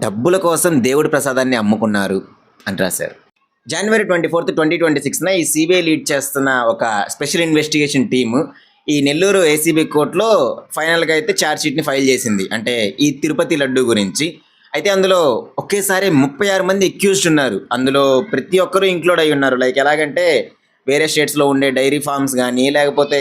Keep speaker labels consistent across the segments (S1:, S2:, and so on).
S1: డబ్బుల కోసం దేవుడి ప్రసాదాన్ని అమ్ముకున్నారు అని రాశారు. జనవరి 24, 2026న ఈ సిబిఐ లీడ్ చేస్తున్న ఒక స్పెషల్ ఇన్వెస్టిగేషన్ టీము ఈ నెల్లూరు ఏసీబీ కోర్టులో ఫైనల్గా అయితే ఛార్జ్ షీట్ని ఫైల్ చేసింది. అంటే ఈ తిరుపతి లడ్డు గురించి. అయితే అందులో ఒకేసారి 36 మంది అక్యూజ్డ్ ఉన్నారు. అందులో ప్రతి ఒక్కరూ ఇంక్లూడ్ అయి ఉన్నారు. లైక్ ఎలాగంటే వేరే స్టేట్స్లో ఉండే డైరీ ఫార్మ్స్ కానీ, లేకపోతే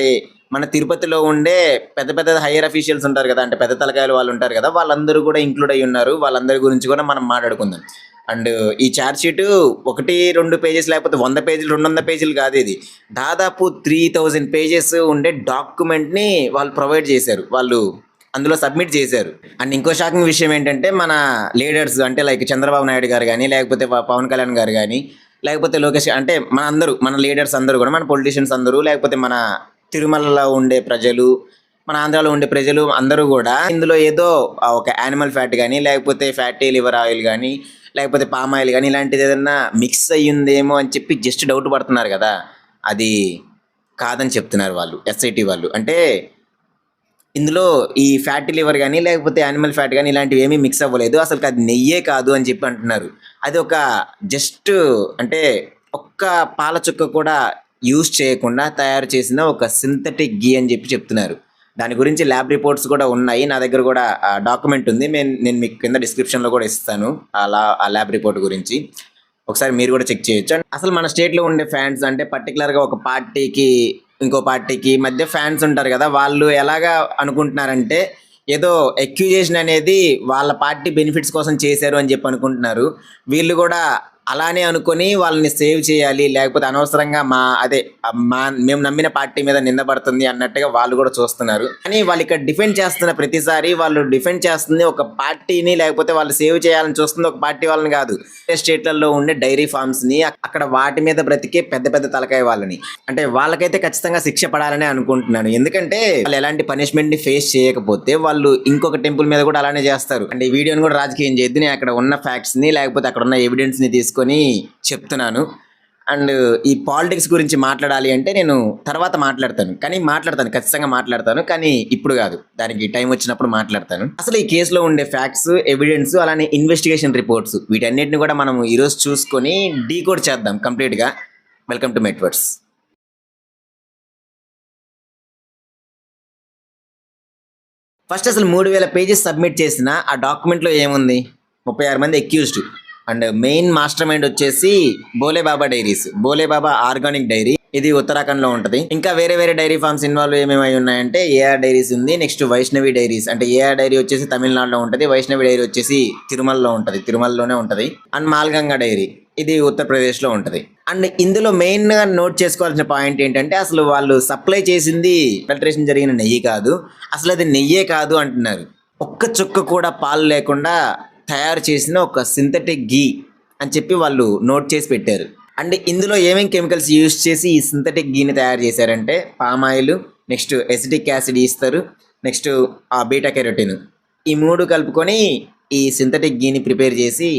S1: మన తిరుపతిలో ఉండే పెద్ద పెద్ద హైయర్ అఫీషియల్స్ ఉంటారు కదా, అంటే పెద్ద తలకాయలు వాళ్ళు ఉంటారు కదా, వాళ్ళందరూ కూడా ఇంక్లూడ్ అయి ఉన్నారు. వాళ్ళందరి గురించి కూడా మనం మాట్లాడుకుందాం. అండ్ ఈ ఛార్జ్ షీట్ 1-2 పేజెస్ లేకపోతే 100 పేజీలు 200 పేజీలు కాదు. ఇది దాదాపు 3000 పేజెస్ ఉండే డాక్యుమెంట్ని వాళ్ళు ప్రొవైడ్ చేశారు. వాళ్ళు అందులో సబ్మిట్ చేశారు. అండ్ ఇంకో షాకింగ్ విషయం ఏంటంటే మన లీడర్స్ అంటే లైక్ చంద్రబాబు నాయుడు గారు కానీ, లేకపోతే పవన్ కళ్యాణ్ గారు కానీ, లేకపోతే లోకేష్, అంటే మన లీడర్స్ అందరూ కూడా, మన పొలిటీషియన్స్ అందరూ, లేకపోతే మన తిరుమలలో ఉండే ప్రజలు, మన ఆంధ్రాలో ఉండే ప్రజలు అందరూ కూడా ఇందులో ఏదో ఒక యానిమల్ ఫ్యాట్ కానీ, లేకపోతే ఫ్యాటీ లివర్ ఆయిల్ కానీ, లేకపోతే పామ్ ఆయిల్ కానీ ఇలాంటిది ఏదన్నా మిక్స్ అయ్యిందేమో అని చెప్పి జస్ట్ డౌట్ పడుతున్నారు కదా. అది కాదని చెప్తున్నారు వాళ్ళు, ఎస్ఐటి వాళ్ళు. అంటే ఇందులో ఈ ఫ్యాటీ లివర్ కానీ, లేకపోతే యానిమల్ ఫ్యాట్ కానీ ఇలాంటివి ఏమీ మిక్స్ అవ్వలేదు. అసలు అది నెయ్యే కాదు అని చెప్పి అంటున్నారు. అది ఒక జస్ట్ అంటే ఒక్క పాల చుక్క కూడా యూజ్ చేయకుండా తయారు చేసిన ఒక సింథటిక్ గీ అని చెప్పి చెప్తున్నారు. దాని గురించి ల్యాబ్ రిపోర్ట్స్ కూడా ఉన్నాయి. నా దగ్గర కూడా డాక్యుమెంట్ ఉంది. నేను మీకు కింద డిస్క్రిప్షన్లో కూడా ఇస్తాను ఆ ల్యాబ్ రిపోర్ట్ గురించి. ఒకసారి మీరు కూడా చెక్ చేయొచ్చు. అసలు మన స్టేట్లో ఉండే ఫ్యాన్స్ అంటే పర్టికులర్గా ఒక పార్టీకి ఇంకో పార్టీకి మధ్య ఫ్యాన్స్ ఉంటారు కదా, వాళ్ళు ఎలాగా అనుకుంటున్నారంటే ఏదో అక్యూజేషన్ అనేది వాళ్ళ పార్టీ బెనిఫిట్స్ కోసం చేశారు అని చెప్పి అనుకుంటున్నారు. వీళ్ళు కూడా అలానే అనుకొని వాళ్ళని సేవ్ చేయాలి, లేకపోతే అనవసరంగా మేము నమ్మిన పార్టీ మీద నిందపడుతుంది అన్నట్టుగా వాళ్ళు కూడా చూస్తున్నారు. కానీ వాళ్ళు ఇక్కడ డిఫెండ్ చేస్తున్న ప్రతిసారి వాళ్ళు డిఫెండ్ చేస్తుంది ఒక పార్టీని, లేకపోతే వాళ్ళు సేవ్ చేయాలని చూస్తుంది ఒక పార్టీ వాళ్ళని కాదు. స్టేట్లలో ఉండే డైరీ ఫార్మ్స్ ని, అక్కడ వాటి మీద బ్రతికే పెద్ద పెద్ద తలకాయ వాళ్ళని. అంటే వాళ్ళకైతే ఖచ్చితంగా శిక్ష పడాలని అనుకుంటున్నాను. ఎందుకంటే వాళ్ళు ఎలాంటి పనిష్మెంట్ ని ఫేస్ చేయకపోతే వాళ్ళు ఇంకొక టెంపుల్ మీద కూడా అలానే చేస్తారు. అంటే ఈ వీడియోని కూడా రాజకీయం చేయొద్దు, నేను అక్కడ ఉన్న ఫ్యాక్ట్స్ ని, లేకపోతే అక్కడ ఉన్న ఎవిడెన్స్ ని తీసుకొని చెప్తున్నాను. అండ్ ఈ పాలిటిక్స్ గురించి మాట్లాడాలి అంటే నేను తర్వాత మాట్లాడతాను, ఖచ్చితంగా మాట్లాడతాను. కానీ ఇప్పుడు కాదు, దానికి టైం వచ్చినప్పుడు మాట్లాడతాను. అసలు ఈ కేసులో ఉండే ఫ్యాక్ట్స్, ఎవిడెన్స్, అలానే ఇన్వెస్టిగేషన్ రిపోర్ట్స్ వీటన్నిటిని కూడా మనం ఈరోజు చూసుకొని డీకోడ్ చేద్దాం కంప్లీట్గా. Welcome to మెట్వర్డ్స్. ఫస్ట్ అసలు 3000 పేజెస్ సబ్మిట్ చేసిన ఆ డాక్యుమెంట్లో ఏముంది? 36 మంది accused. And main mastermind వచ్చేసి Bhole Baba dairies, Bhole Baba organic dairy. ఇది ఉత్తరాఖండ్లో ఉంటుంది. ఇంకా వేరే వేరే డైరీ ఫార్మ్స్ ఇన్వాల్వ్ ఏమేమి ఉన్నాయంటే ఏఆర్ డైరీస్ ఉంది, నెక్స్ట్ వైష్ణవి డైరీస్. అంటే ఏఆర్ డైరీ వచ్చేసి తమిళనాడులో ఉంటుంది, వైష్ణవి డైరీ వచ్చేసి తిరుమలలోనే ఉంటుంది. అండ్ మాల్గంగా డైరీ ఇది ఉత్తరప్రదేశ్లో ఉంటుంది. అండ్ ఇందులో మెయిన్గా నోట్ చేసుకోవాల్సిన పాయింట్ ఏంటంటే అసలు వాళ్ళు సప్లై చేసింది ఫిల్టరేషన్ జరిగిన నెయ్యి కాదు, అసలు అది నెయ్యే కాదు అంటున్నారు. ఒక్క చుక్క కూడా పాలు లేకుండా తయారు చేసిన ఒక సింథటిక్ గీ అని చెప్పి వాళ్ళు నోట్ చేసి పెట్టారు. అండ్ ఇందులో ఏమేమి కెమికల్స్ యూజ్ చేసి ఈ సింథటిక్ గీని తయారు చేశారంటే palm oil, next acetic acid ఇస్తారు, నెక్స్ట్ ఆ బీటా కెరోటిన్, ఈ 3 కలుపుకొని ఈ సింథటిక్ గీని ప్రిపేర్ చేసి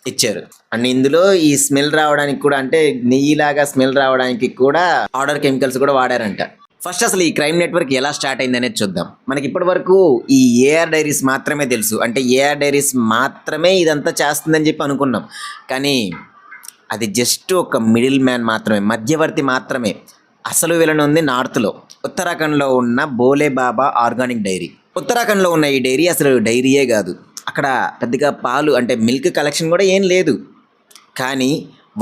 S1: ఇచ్చారు. అండ్ ఇందులో ఈ స్మెల్ రావడానికి కూడా, అంటే నెయ్యిలాగా స్మెల్ రావడానికి కూడా ఆర్డర్ కెమికల్స్ కూడా వాడారంట. ఫస్ట్ అసలు ఈ క్రైమ్ నెట్వర్క్ ఎలా స్టార్ట్ అయింది అనేది చూద్దాం. మనకి ఇప్పటి వరకు ఈ ఏఆర్ డైరీస్ మాత్రమే తెలుసు. అంటే ఏఆర్ డైరీస్ మాత్రమే ఇదంతా చేస్తుందని చెప్పి అనుకున్నాం. కానీ అది జస్ట్ ఒక మిడిల్ మ్యాన్ మాత్రమే, మధ్యవర్తి మాత్రమే. అసలు విలన్ ఉంది నార్త్లో, ఉత్తరాఖండ్లో ఉన్న బోలేబాబా ఆర్గానిక్ డైరీ. ఉత్తరాఖండ్లో ఉన్న ఈ డైరీ అసలు డైరీయే కాదు. అక్కడ పెద్దగా పాలు అంటే మిల్క్ కలెక్షన్ కూడా ఏం లేదు. కానీ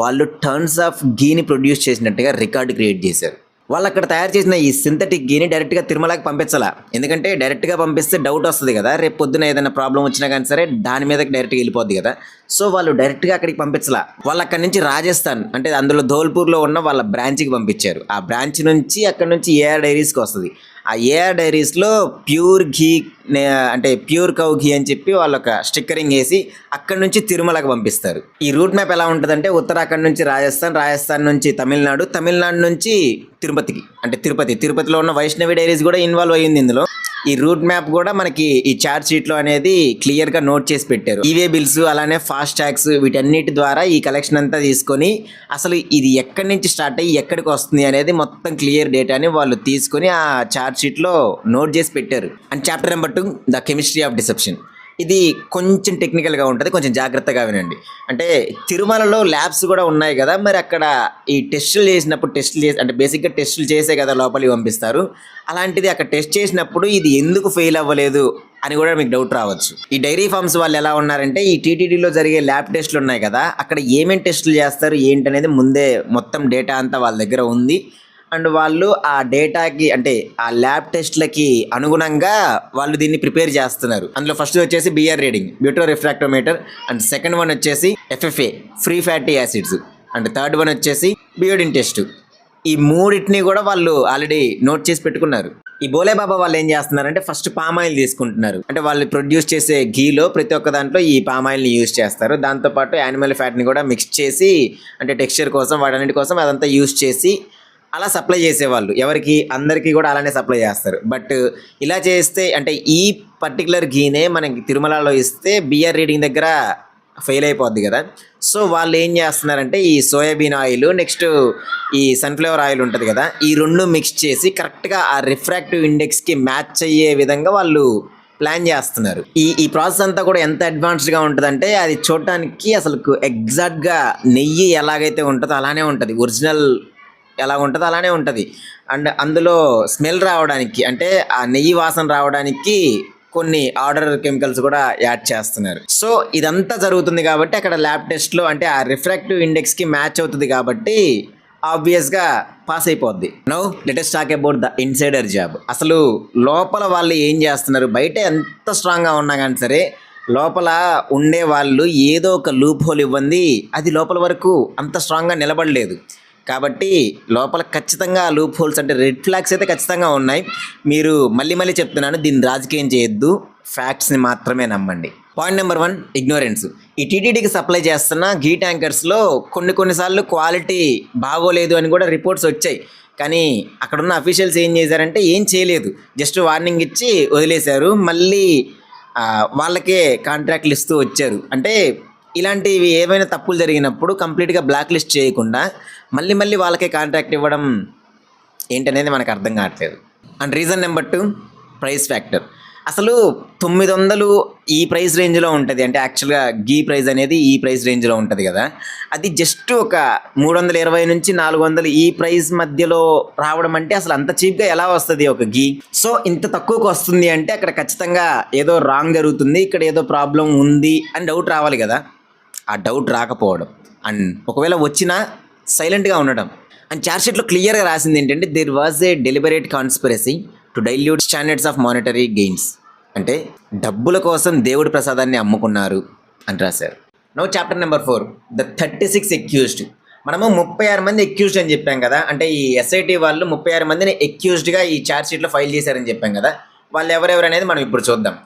S1: వాళ్ళు టన్స్ ఆఫ్ గీని ప్రొడ్యూస్ చేసినట్టుగా రికార్డు క్రియేట్ చేశారు. వాళ్ళు అక్కడ తయారు చేసిన ఈ సింథటిక్ గీని డైరెక్ట్గా తిరుమలకి పంపించాలా. ఎందుకంటే డైరెక్ట్గా పంపిస్తే డౌట్ వస్తుంది కదా, రేపు పొద్దున ఏదైనా ప్రాబ్లం వచ్చినా కానీ సరే దాని మీదకి డైరెక్ట్గా వెళ్ళిపోద్ది కదా. సో వాళ్ళు డైరెక్ట్గా అక్కడికి పంపించాలా. వాళ్ళు అక్కడి నుంచి రాజస్థాన్, అంటే అందులో ధోల్పూర్లో ఉన్న వాళ్ళ బ్రాంచ్కి పంపించారు. ఆ బ్రాంచ్ నుంచి అక్కడ నుంచి ఏఆర్ డైరీస్కి వస్తుంది. ఆ ఏఆర్ డైరీస్లో ప్యూర్ ఘీ, అంటే ప్యూర్ కౌ ఘీ అని చెప్పి వాళ్ళు ఒక స్టిక్కరింగ్ వేసి అక్కడ నుంచి తిరుమలకు పంపిస్తారు. ఈ రూట్ మ్యాప్ ఎలా ఉంటుందంటే ఉత్తరాఖండ్ నుంచి రాజస్థాన్, రాజస్థాన్ నుంచి తమిళనాడు, తమిళనాడు నుంచి తిరుపతికి, అంటే తిరుపతిలో ఉన్న వైష్ణవి డైరీస్ కూడా ఇన్వాల్వ్ అయ్యింది ఇందులో. ఈ రూట్ మ్యాప్ కూడా మనకి ఈ చార్జ్ షీట్లో అనేది క్లియర్గా నోట్ చేసి పెట్టారు. ఈవే బిల్స్, అలానే ఫాస్ట్ ట్యాగ్స్, వీటన్నిటి ద్వారా ఈ కలెక్షన్ అంతా తీసుకొని అసలు ఇది ఎక్కడి నుంచి స్టార్ట్ అయ్యి ఎక్కడికి వస్తుంది అనేది మొత్తం క్లియర్ డేటాని వాళ్ళు తీసుకొని ఆ చార్జ్ షీట్లో నోట్ చేసి పెట్టారు. And chapter number 2 the chemistry of deception. ఇది కొంచెం టెక్నికల్గా ఉంటుంది, కొంచెం జాగ్రత్తగా వినండి. అంటే తిరుమలలో ల్యాబ్స్ కూడా ఉన్నాయి కదా, మరి అక్కడ ఈ టెస్టులు చేసినప్పుడు అంటే బేసిక్గా టెస్టులు చేసే కదా లోపలికి పంపిస్తారు. అలాంటిది అక్కడ టెస్ట్ చేసినప్పుడు ఇది ఎందుకు ఫెయిల్ అవ్వలేదు అని కూడా మీకు డౌట్ రావచ్చు. ఈ డైరీ ఫార్మ్స్ వాళ్ళు ఎలా ఉన్నారంటే ఈ టీటీడీలో జరిగే ల్యాబ్ టెస్టులు ఉన్నాయి కదా, అక్కడ ఏమేమి టెస్టులు చేస్తారు ఏంటనేది ముందే మొత్తం డేటా అంతా వాళ్ళ దగ్గర ఉంది. అండ్ వాళ్ళు ఆ డేటాకి అంటే ఆ ల్యాబ్ టెస్ట్లకి అనుగుణంగా వాళ్ళు దీన్ని ప్రిపేర్ చేస్తున్నారు. అందులో ఫస్ట్ వచ్చేసి BR reading, butyro refractometer, and second one వచ్చేసి FFA, free fatty acids, and third one వచ్చేసి బియోడిన్ టెస్ట్. ఈ మూడింటిని కూడా వాళ్ళు ఆల్రెడీ నోట్ చేసి పెట్టుకున్నారు. ఈ బోలేబాబా వాళ్ళు ఏం చేస్తున్నారంటే ఫస్ట్ పామ్ ఆయిల్ తీసుకుంటున్నారు. అంటే వాళ్ళు ప్రొడ్యూస్ చేసే ఘీలో ప్రతి ఒక్క దాంట్లో ఈ పామ్ ఆయిల్ని యూజ్ చేస్తారు. దాంతోపాటు యానిమల్ ఫ్యాట్ని కూడా మిక్స్ చేసి అంటే టెక్స్చర్ కోసం వాటన్నిటి కోసం అదంతా యూజ్ చేసి అలా సప్లై చేసేవాళ్ళు. ఎవరికి అందరికీ కూడా అలానే సప్లై చేస్తారు. బట్ ఇలా చేస్తే అంటే ఈ పర్టికులర్ ఘీనే మనకి తిరుమలలో ఇస్తే బిఆర్ రీడింగ్ దగ్గర ఫెయిల్ అయిపోద్ది కదా. సో వాళ్ళు ఏం చేస్తున్నారంటే ఈ సోయాబీన్ ఆయిల్ నెక్స్ట్ ఈ సన్ఫ్లవర్ ఆయిల్ ఉంటుంది కదా, ఈ రెండు మిక్స్ చేసి కరెక్ట్గా ఆ రిఫ్రాక్టివ్ ఇండెక్స్కి మ్యాచ్ అయ్యే విధంగా వాళ్ళు ప్లాన్ చేస్తున్నారు. ఈ ప్రాసెస్ అంతా కూడా ఎంత అడ్వాన్స్డ్గా ఉంటుందంటే అది చూడటానికి అసలు ఎగ్జాక్ట్గా నెయ్యి ఎలాగైతే ఉంటుందో అలానే ఉంటుంది, ఒరిజినల్ ఎలా ఉంటుందో అలానే ఉంటుంది. అండ్ అందులో స్మెల్ రావడానికి అంటే ఆ నెయ్యి వాసన రావడానికి కొన్ని ఆర్డర్ కెమికల్స్ కూడా యాడ్ చేస్తున్నారు. సో ఇదంతా జరుగుతుంది కాబట్టి అక్కడ ల్యాబ్ టెస్ట్లో అంటే ఆ రిఫ్రాక్టివ్ ఇండెక్స్కి మ్యాచ్ అవుతుంది కాబట్టి ఆబ్వియస్గా పాస్ అయిపోద్ది. Now let us talk about the insider job. అసలు లోపల వాళ్ళు ఏం చేస్తున్నారు, బయట ఎంత స్ట్రాంగ్గా ఉన్నా కానీ సరే లోపల ఉండే వాళ్ళు ఏదో ఒక లూప్ హోల్ ఇవ్వండి, అది లోపల వరకు అంత స్ట్రాంగ్గా నిలబడలేదు. కాబట్టి లోపల ఖచ్చితంగా లూప్ హోల్స్ అంటే రెడ్ ఫ్లాగ్స్ అయితే ఖచ్చితంగా ఉన్నాయి. మీరు మళ్ళీ చెప్తున్నాను, దీన్ని రాజకీయం చేయొద్దు, ఫ్యాక్ట్స్ని మాత్రమే నమ్మండి. Point number 1, ignorance. ఈ టీటీడీకి సప్లై చేస్తున్న ఘీ ట్యాంకర్స్లో కొన్నిసార్లు క్వాలిటీ బాగోలేదు అని కూడా రిపోర్ట్స్ వచ్చాయి. కానీ అక్కడున్న అఫీషియల్స్ ఏం చేశారంటే ఏం చేయలేదు, జస్ట్ వార్నింగ్ ఇచ్చి వదిలేశారు. మళ్ళీ వాళ్ళకే కాంట్రాక్ట్లు ఇస్తూ వచ్చారు. అంటే ఇలాంటివి ఏవైనా తప్పులు జరిగినప్పుడు కంప్లీట్గా బ్లాక్ లిస్ట్ చేయకుండా మళ్ళీ వాళ్ళకే కాంట్రాక్ట్ ఇవ్వడం ఏంటనేది మనకు అర్థం కావట్లేదు. And reason number 2, price factor. అసలు 900 ఈ ప్రైస్ రేంజ్లో ఉంటుంది. అంటే యాక్చువల్గా గీ ప్రైస్ అనేది ఈ ప్రైస్ రేంజ్లో ఉంటుంది కదా, అది జస్ట్ ఒక 320 నుంచి 400 ఈ ప్రైస్ మధ్యలో రావడం అంటే అసలు అంత చీప్గా ఎలా వస్తుంది ఒక గీ? సో ఇంత తక్కువకు వస్తుంది అంటే అక్కడ ఖచ్చితంగా ఏదో రాంగ్ జరుగుతుంది, ఇక్కడ ఏదో ప్రాబ్లం ఉంది అని డౌట్ రావాలి కదా. ఆ డౌట్ రాకపోవడం అండ్ ఒకవేళ వచ్చినా సైలెంట్గా ఉండడం. అండ్ చార్జ్షీట్లో క్లియర్గా రాసింది ఏంటంటే there was a deliberate conspiracy to dilute standards of monetary gains. అంటే డబ్బుల కోసం దేవుడి ప్రసాదాన్ని అమ్ముకున్నారు అని రాశారు. Now chapter number 4, the 36 accused. మనము 36 మంది అక్యూజ్డ్ అని చెప్పాం కదా, అంటే ఈ ఎస్ఐటి వాళ్ళు 36 మందిని అక్యూజ్డ్గా ఈ చార్జ్షీట్లో ఫైల్ చేశారని చెప్పాం కదా. వాళ్ళు ఎవరెవరు అనేది మనం ఇప్పుడు చూద్దాం.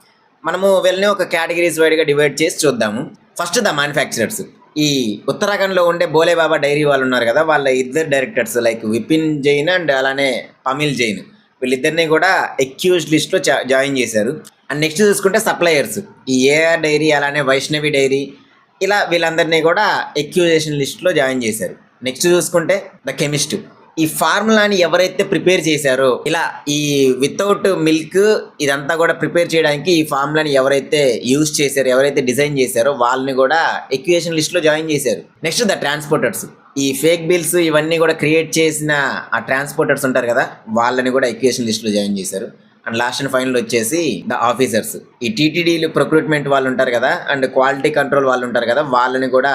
S1: మనము వీళ్ళని ఒక కేటగిరీస్ వైడ్గా డివైడ్ చేసి చూద్దాము. First the manufacturers. ఈ ఉత్తరాఖండ్లో ఉండే బోలేబాబా డైరీ వాళ్ళు ఉన్నారు కదా, వాళ్ళ ఇద్దరు directors like Vipin Jain and అలానే పమిల్ జైన్, వీళ్ళిద్దరిని కూడా అక్యూజ్డ్ లిస్ట్లో జాయిన్ చేశారు. అండ్ నెక్స్ట్ చూసుకుంటే సప్లయర్స్, ఈ ఏఆర్ డైరీ అలానే వైష్ణవి డైరీ, ఇలా వీళ్ళందరినీ కూడా అక్యూజేషన్ లిస్ట్లో జాయిన్ చేశారు. నెక్స్ట్ చూసుకుంటే ద కెమిస్ట్. ఈ ఫార్ములాని ఎవరైతే ప్రిపేర్ చేశారో, ఇలా ఈ వితౌట్ మిల్క్ ఇదంతా కూడా ప్రిపేర్ చేయడానికి ఈ ఫార్ములాని ఎవరైతే యూజ్ చేశారో, ఎవరైతే డిజైన్ చేశారో వాళ్ళని కూడా ఎక్యుయేషన్ లిస్ట్లో జాయిన్ చేశారు. Next the transporters. ఈ ఫేక్ బిల్స్ ఇవన్నీ కూడా క్రియేట్ చేసిన ఆ ట్రాన్స్పోర్టర్స్ ఉంటారు కదా, వాళ్ళని కూడా ఎక్యుయేషన్ లిస్ట్లో జాయిన్ చేశారు. అండ్ లాస్ట్ అండ్ ఫైనల్ వచ్చేసి ద ఆఫీసర్స్. ఈ టీటీడీలు ప్రొక్రూట్మెంట్ వాళ్ళు ఉంటారు కదా, అండ్ క్వాలిటీ కంట్రోల్ వాళ్ళు ఉంటారు కదా, వాళ్ళని కూడా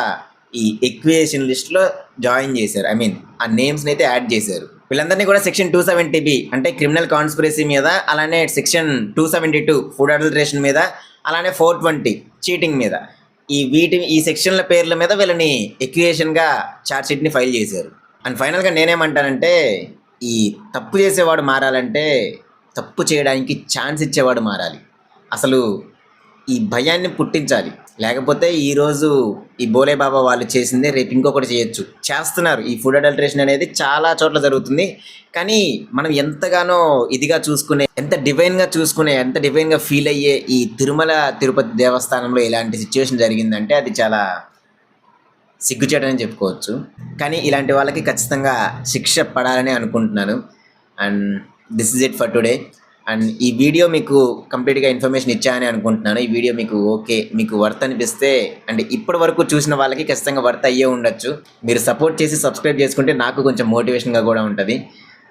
S1: ఈ ఎక్వియేషన్ లిస్ట్లో జాయిన్ చేశారు. ఐ మీన్ ఆ నేమ్స్ని అయితే యాడ్ చేశారు. వీళ్ళందరినీ కూడా సెక్షన్ 270B అంటే క్రిమినల్ కాన్స్పిరసీ మీద, అలానే సెక్షన్ 272 ఫుడ్ అడల్టరేషన్ మీద, అలానే 420 చీటింగ్ మీద, ఈ సెక్షన్ల పేర్ల మీద వీళ్ళని ఎక్వియేషన్గా ఛార్జ్షీట్ని ఫైల్ చేశారు. అండ్ ఫైనల్గా నేనేమంటానంటే ఈ తప్పు చేసేవాడు మారాలంటే తప్పు చేయడానికి ఛాన్స్ ఇచ్చేవాడు మారాలి. అసలు ఈ భయాన్ని పుట్టించాలి. లేకపోతే ఈరోజు ఈ బోలేబాబా వాళ్ళు చేసిందే రేపు ఇంకొకటి చేస్తున్నారు. ఈ ఫుడ్ అడల్టరేషన్ అనేది చాలా చోట్ల జరుగుతుంది. కానీ మనం ఎంతగానో ఇదిగా చూసుకునే, ఎంత డివైన్గా ఫీల్ అయ్యే ఈ తిరుమల తిరుపతి దేవస్థానంలో ఇలాంటి సిచ్యువేషన్ జరిగిందంటే అది చాలా సిగ్గుచేటని చెప్పుకోవచ్చు. కానీ ఇలాంటి వాళ్ళకి ఖచ్చితంగా శిక్ష పడాలని అనుకుంటున్నాను. And this is it for today. And ఈ వీడియో మీకు కంప్లీట్గా ఇన్ఫర్మేషన్ ఇచ్చానని అనుకుంటున్నాను. ఈ వీడియో మీకు ఓకే, మీకు వర్త్ అనిపిస్తే అండ్ ఇప్పటి వరకు చూసిన వాళ్ళకి ఖచ్చితంగా వర్త్ అయ్యే ఉండొచ్చు. మీరు సపోర్ట్ చేసి సబ్స్క్రైబ్ చేసుకుంటే నాకు కొంచెం మోటివేషన్గా కూడా ఉంటుంది.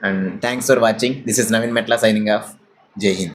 S1: And thanks for watching. This is Naveen Metla signing off. జై హింద్.